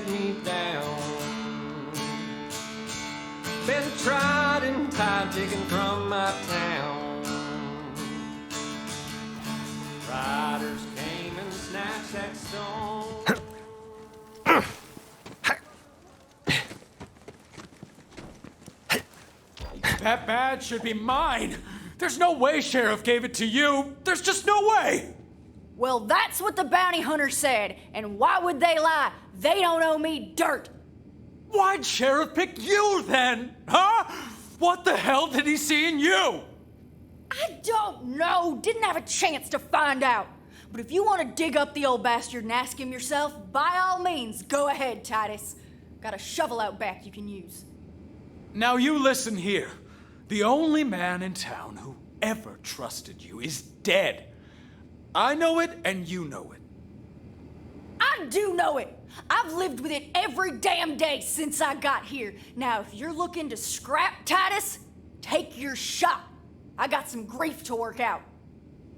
let me down. Been tried and tied, taken from my town. Riders came and snatched that stone. That badge should be mine. There's no way Sheriff gave it to you. There's just no way. Well, that's what the bounty hunter said, and why would they lie? They don't owe me dirt. Why'd Sheriff pick you then? Huh? What the hell did he see in you? I don't know. Didn't have a chance to find out. But if you want to dig up the old bastard and ask him yourself, by all means, go ahead, Titus. Got a shovel out back you can use. Now you listen here. The only man in town who ever trusted you is dead. I know it, and you know it. I do know it. I've lived with it every damn day since I got here. Now, if you're looking to scrap Titus, take your shot. I got some grief to work out.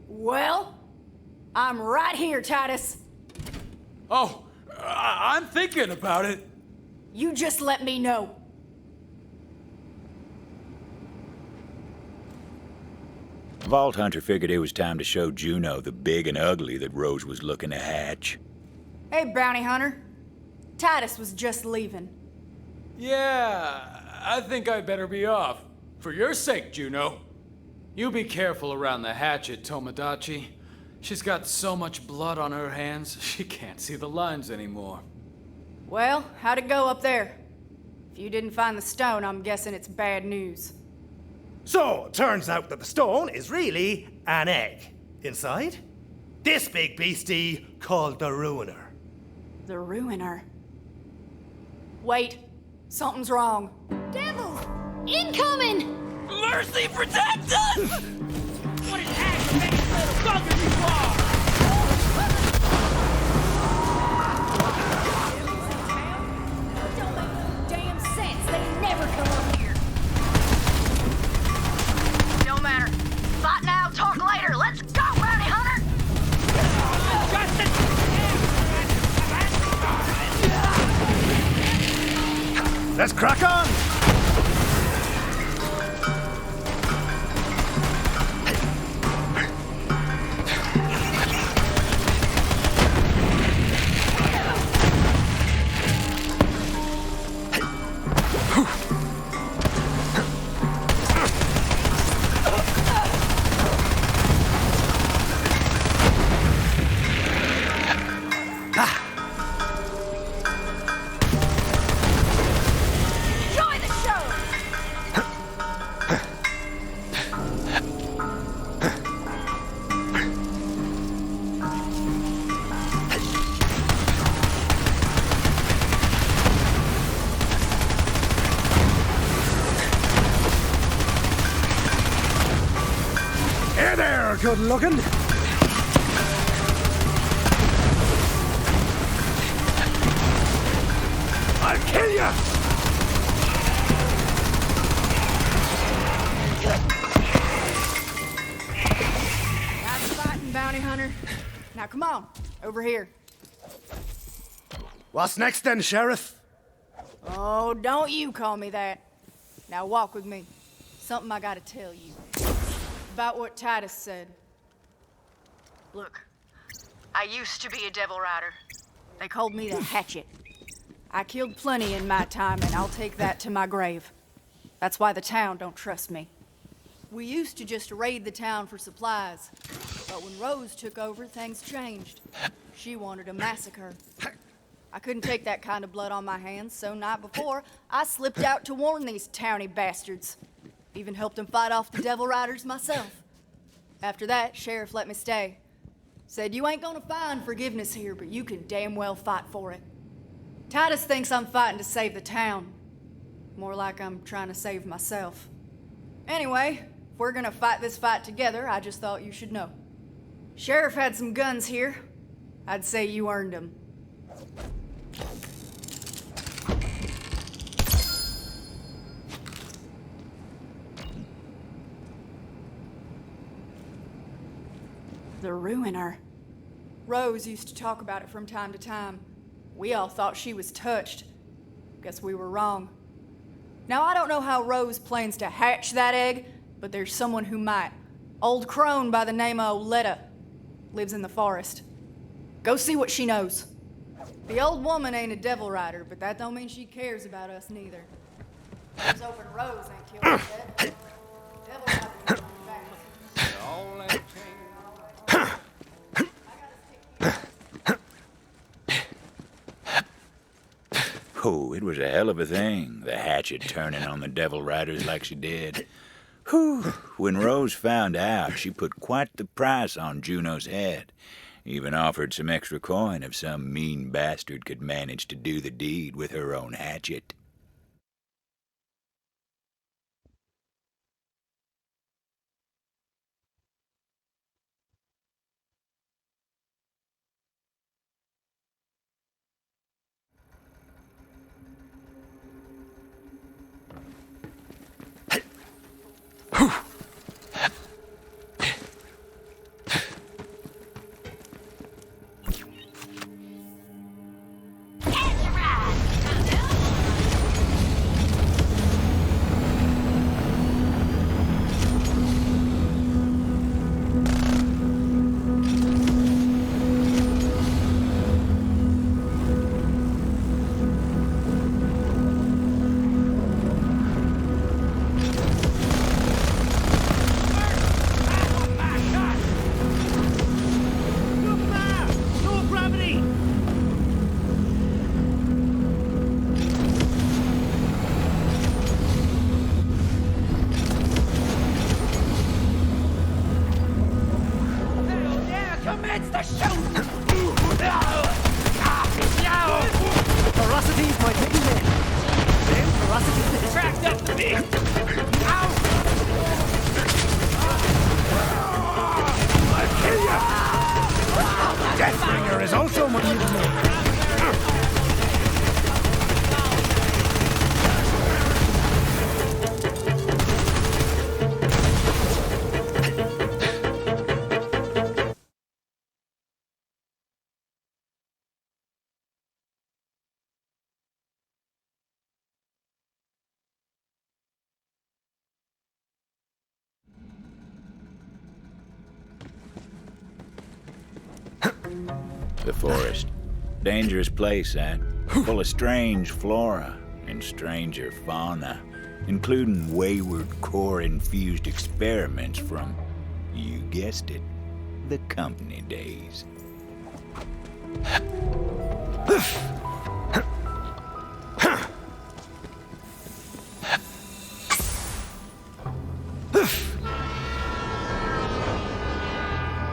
Well, I'm right here, Titus. Oh, I'm thinking about it. You just let me know. Vault Hunter figured it was time to show Juno the big and ugly that Rose was looking to hatch. Hey, bounty hunter. Titus was just leaving. Yeah, I think I better be off. For your sake, Juno. You be careful around the hatchet, Tomodachi. She's got so much blood on her hands, she can't see the lines anymore. Well, how'd it go up there? If you didn't find the stone, I'm guessing it's bad news. So, turns out that the stone is really an egg. Inside, this big beastie called the Ruiner. The Ruiner? Wait, something's wrong. Devils! Incoming! Mercy, protect us! What an aggravating little bugger you are! Don't make no damn sense. They never come up here. No matter. Fight now, talk later. Let's go, bounty hunter! Let's crack on! Enjoy the show! Hey there, good looking. I'll kill you! That's fighting, bounty hunter. Now come on, over here. What's next then, Sheriff? Oh, don't you call me that. Now walk with me. Something I gotta tell you. About what Titus said. Look, I used to be a devil rider. They called me the Hatchet. I killed plenty in my time, and I'll take that to my grave. That's why the town don't trust me. We used to just raid the town for supplies. But when Rose took over, things changed. She wanted a massacre. I couldn't take that kind of blood on my hands, so night before, I slipped out to warn these towny bastards. Even helped them fight off the devil riders myself. After that, Sheriff let me stay. Said, you ain't gonna find forgiveness here, but you can damn well fight for it. Titus thinks I'm fighting to save the town. More like I'm trying to save myself. Anyway, if we're gonna fight this fight together, I just thought you should know. Sheriff had some guns here. I'd say you earned them. The Ruiner. Rose used to talk about it from time to time. We all thought she was touched. Guess we were wrong. Now, I don't know how Rose plans to hatch that egg, but there's someone who might. Old crone by the name of Oletta. Lives in the forest. Go see what she knows. The old woman ain't a devil rider, but that don't mean she cares about us neither. Those open Rose ain't killed us yet. Devil rider ain't back. All that change. Oh, it was a hell of a thing, the hatchet turning on the devil riders like she did. Whew. When Rose found out, she put quite the price on Juno's head. Even offered some extra coin if some mean bastard could manage to do the deed with her own hatchet. Commence the shoot! Ferocity's my big man. Then ferocity Tracked up the beast! Deathbringer is also my middle name. The forest. Dangerous place, that. Full of strange flora and stranger fauna, including wayward core-infused experiments from, you guessed it, the company days.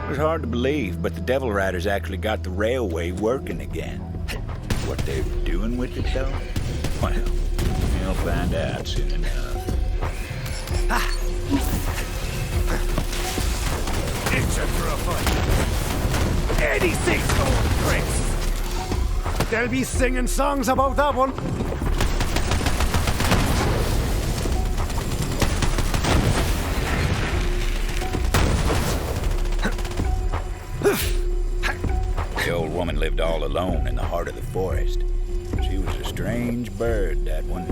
It was hard to believe, but the Devil Riders actually got the railway working again. What they're doing with it, though? Well, you'll find out soon enough. Itching for a fight. 86 old pricks. They'll be singing songs about that one. The old woman lived all alone in the heart of the forest. She was a strange bird, that one.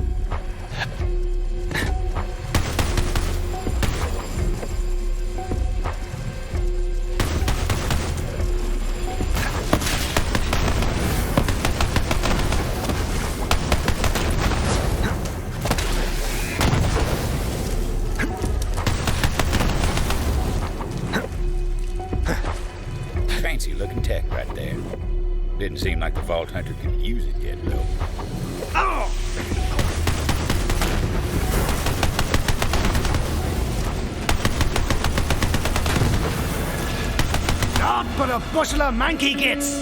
Fancy looking tech right there. Didn't seem like the Vault Hunter could use it yet, though. Oh! Not but a bushel of manky gits!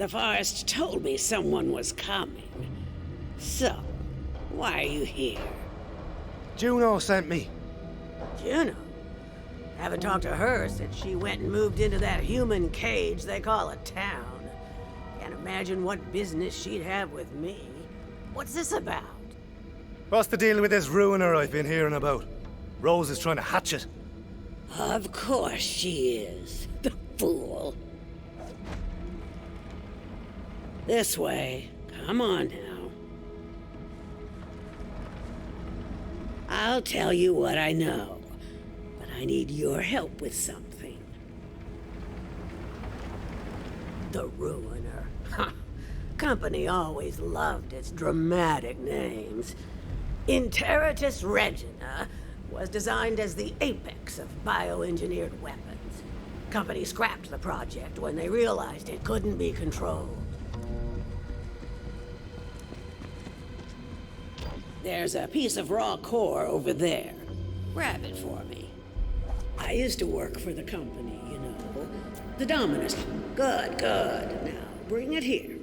The forest told me someone was coming. So, why are you here? Juno sent me. Juno? Haven't talked to her since she went and moved into that human cage they call a town. Can't imagine what business she'd have with me. What's this about? What's the deal with this ruiner I've been hearing about? Rose is trying to hatch it. Of course she is. The fool. This way. Come on now. I'll tell you what I know, but I need your help with something. The Ruiner. Company always loved its dramatic names. Interitus Regina was designed as the apex of bioengineered weapons. Company scrapped the project when they realized it couldn't be controlled. There's a piece of raw core over there. Grab it for me. I used to work for the company, you know. The Dominus. Good, good. Now, bring it here.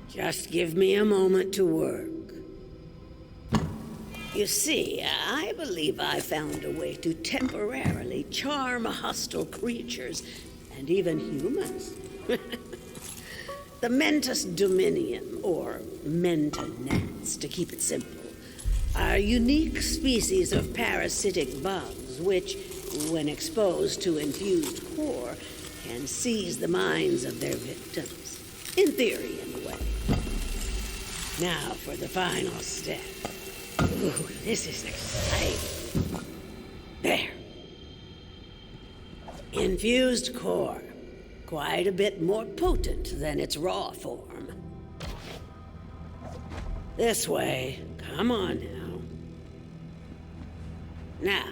Just give me a moment to work. You see, I believe I found a way to temporarily charm hostile creatures, and even humans. The Mentis Dominium, or Mentanats, to keep it simple, are unique species of parasitic bugs which, when exposed to infused core, can seize the minds of their victims. In theory, anyway. Now for the final step. Ooh, this is exciting. There. Infused core. Quite a bit more potent than its raw form. This way. Come on now. Now,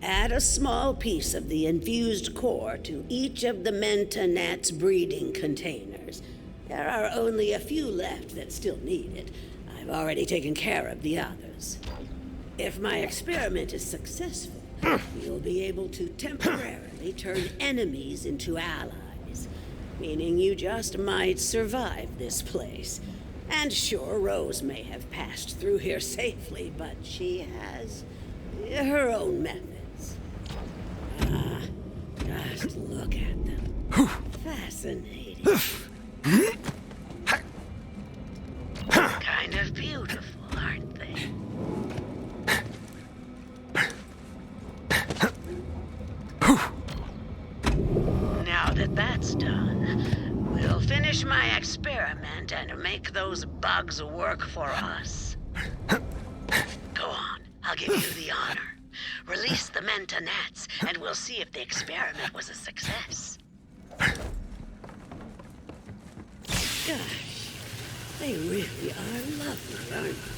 add a small piece of the infused core to each of the Mentanats breeding containers. There are only a few left that still need it. I've already taken care of the others. If my experiment is successful, you'll be able to temporarily turn enemies into allies, meaning you just might survive this place. And sure, Rose may have passed through here safely, but she has her own methods. Ah, just look at them. Fascinating. Kind of beautiful, aren't they? Now that that's done, we'll finish my experiment and make those bugs work for us. Go on, I'll give you the honor. Release the Mentanats, and we'll see if the experiment was a success. Gosh, they really are lovely, aren't they?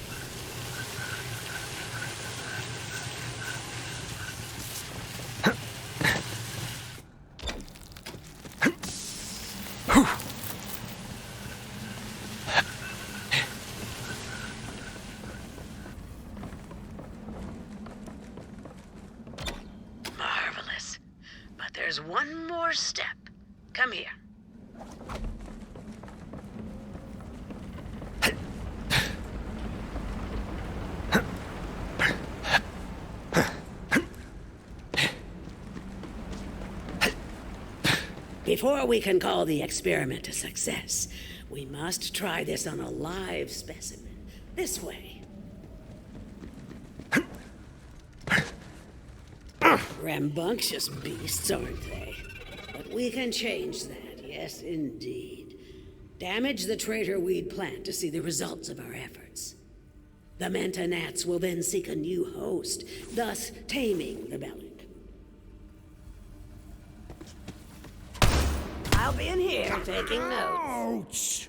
Marvelous. But there's one more step. Come here. Before we can call the experiment a success, we must try this on a live specimen. This way. Rambunctious beasts, aren't they? But we can change that, yes indeed. Damage the traitor weed plant to see the results of our efforts. The Mentanats will then seek a new host, thus taming the Bellic. I'll be in here taking notes. Ouch!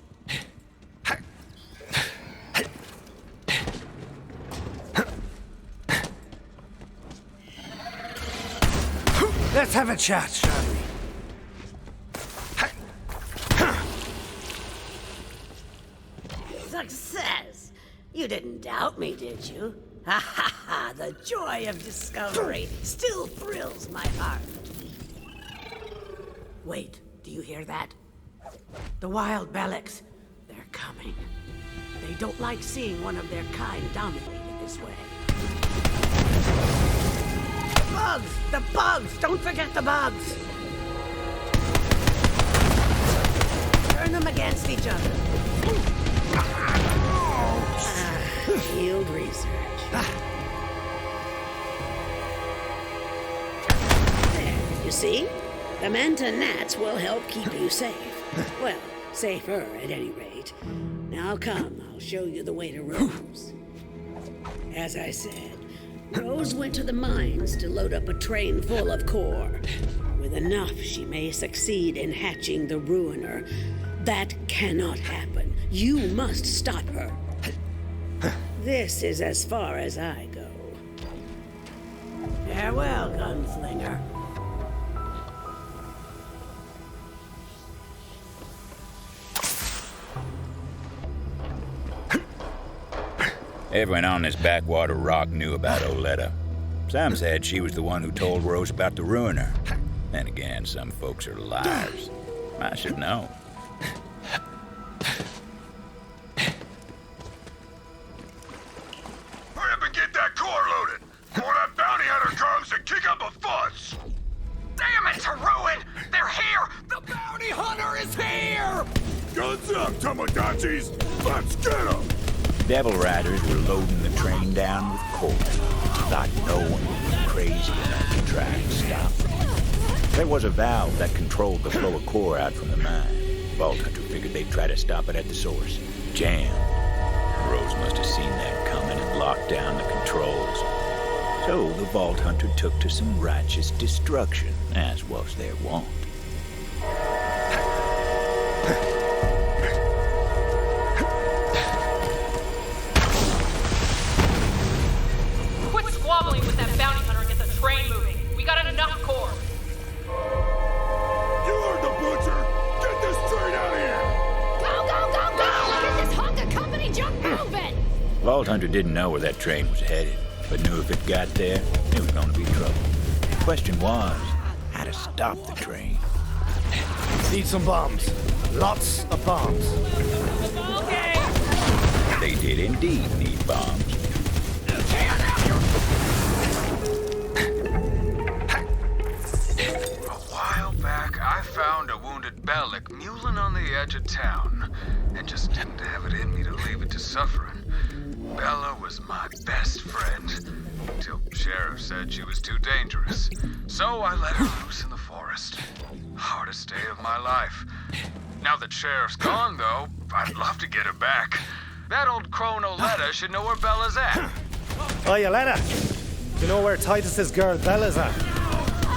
Let's have a chat, shall we? Success! You didn't doubt me, did you? Ha ha ha! The joy of discovery still thrills my heart. Wait, do Do you hear that? The wild Bellics. They're coming. They don't like seeing one of their kind dominated this way. Bugs! The bugs! Don't forget the bugs! Turn them against each other. Field research. There, you see? The Manta Gnats will help keep you safe. Well, safer at any rate. Now come, I'll show you the way to Rose. As I said, Rose went to the mines to load up a train full of core. With enough, she may succeed in hatching the Ruiner. That cannot happen. You must stop her. This is as far as I go. Farewell, gunslinger. Everyone on this backwater rock knew about Oletta. Some said she was the one who told Rose about the Ruiner. Then again, some folks are liars. I should know. Hurry up and get that core loaded, before that bounty hunter comes and kick up a fuss! Damn it, to ruin! They're here! The bounty hunter is here! Guns up, Tomodachi's! Let's get him! Devil Riders were loading the train down with coal. Thought no one would be crazy enough to try and stop them. There was a valve that controlled the flow of core out from the mine. Vault Hunter figured they'd try to stop it at the source. Jam. Rose must have seen that coming and locked down the controls. So the Vault Hunter took to some righteous destruction, as was their wont. Quit squabbling with that bounty hunter and get the train moving. We got enough core. You heard the butcher! Get this train out of here! Go, go, go, go! Get this hunk of company junk moving! Vault Hunter didn't know where that train was headed, but knew if it got there, it was going to be trouble. The question was, how to stop the train. Need some bombs. Lots of bombs. Okay. They did indeed need bombs. A while back, I found a wounded Bellic mewling on the edge of town, and just didn't have it in me to leave it to suffering. Bella was my best friend, till Sheriff said she was too dangerous. So I let her loose in the forest. Hardest day of my life. Now that Sheriff's gone, though, I'd love to get her back. That old crone Oletta should know where Bella's at. Oh, Yoletta. You know where Titus's girl Bella's at?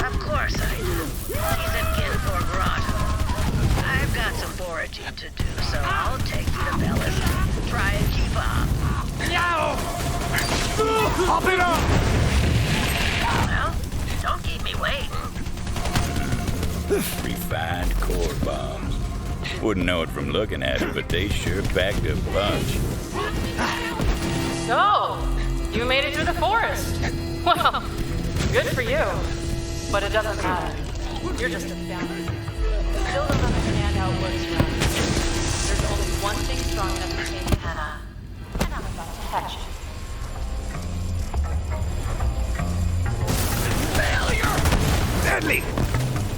Of course I do. He's at Kinford Grotto. I've got some foraging to do, so I'll take you to Bella's. Try and keep up. Hop it up! Well, don't keep me waiting. Refined core bombs. Wouldn't know it from looking at it, but they sure packed a bunch. So, you made it through the forest. Well, good for you. But it doesn't matter. You're just a bounty. Still don't understand how it works around here. There's only one thing strong enough to take Hannah, and I'm about to hatch it. Deadly!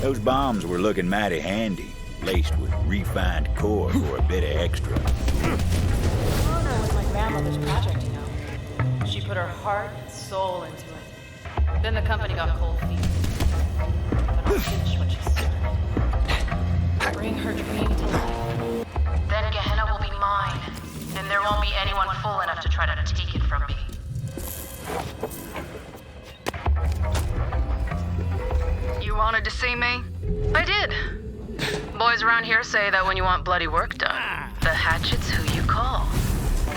Those bombs were looking mighty handy, laced with refined core for a bit of extra. Honor was my grandmother's project, you know. She put her heart and soul into it. Then the company got cold feet. But I'll finish what she started. Bring her dream to life. Then Gehenna will be mine, and there won't be anyone fool enough to try to take it from me. You wanted to see me? I did. Boys around here say that when you want bloody work done, the hatchet's who you call.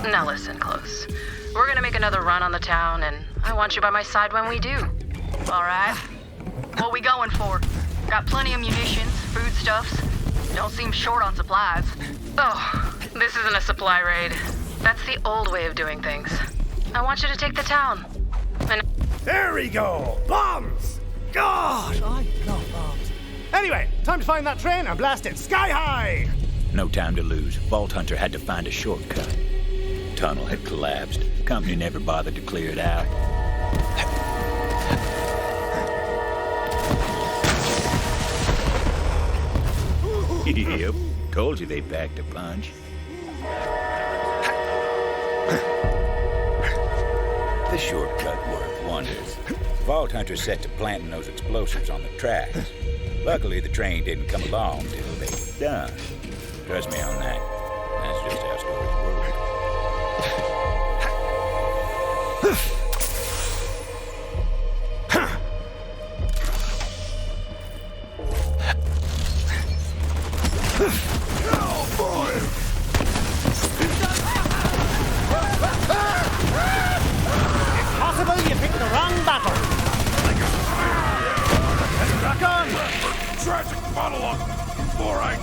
Now listen close. We're gonna make another run on the town, and I want you by my side when we do. All right? What we going for? Got plenty of munitions, foodstuffs. Don't seem short on supplies. Oh, this isn't a supply raid. That's the old way of doing things. I want you to take the town. And There we go! Bombs! God, I love bombs. Anyway, time to find that train and blast it sky high! No time to lose. Vault Hunter had to find a shortcut. Tunnel had collapsed. Company never bothered to clear it out. Yep, told you they packed a punch. The shortcut worked wonders. Vault Hunter set to planting those explosives on the tracks. Luckily, the train didn't come along till they were done. Trust me on that. That's just how stories work. It's possible you picked the wrong battle. Let's crack on! Tragic monologue. All right.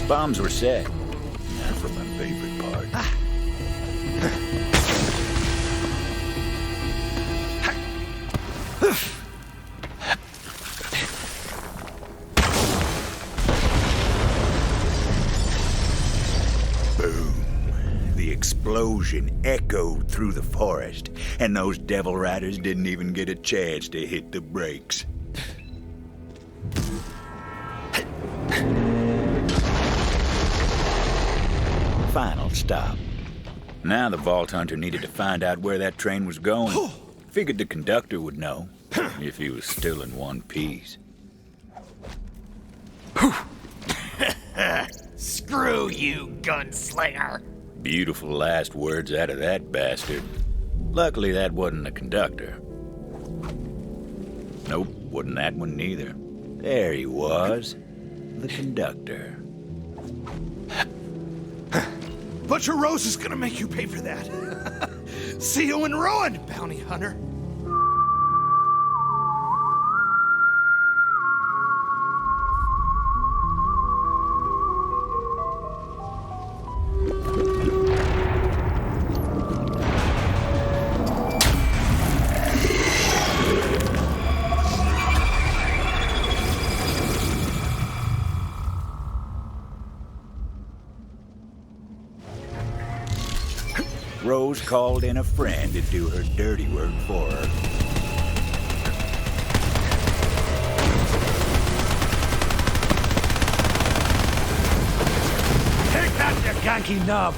Bombs were set. Now for my favorite part. Boom. The explosion echoed through the forest, and those devil riders didn't even get a chance to hit the brakes. Final stop. Now the Vault Hunter needed to find out where that train was going. Figured the conductor would know, if he was still in one piece. Screw you, gunslinger. Beautiful last words out of that bastard. Luckily, that wasn't the conductor. Nope, wasn't that one neither. There he was, the conductor. Butcher Rose is gonna make you pay for that. See you in ruin, bounty hunter. Rose called in a friend to do her dirty work for her. Take that, you ganky knob!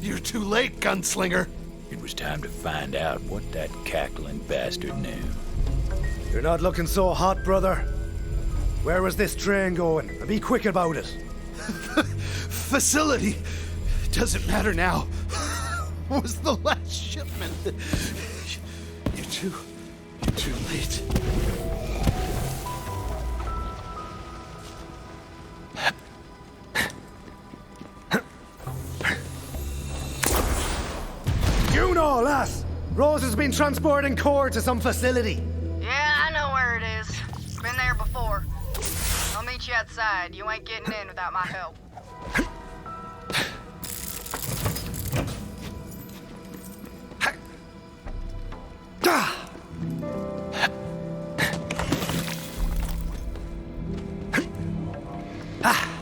You're too late, gunslinger. It was time to find out what that cackling bastard knew. You're not looking so hot, brother. Where was this train going? And be quick about it. Facility. Doesn't matter now. Was the last shipment. You're too late. You know, lass. Rose has been transporting core to some facility. Yeah, I know where it is. Been there before. I'll meet you outside. You ain't getting in without my help. Ah!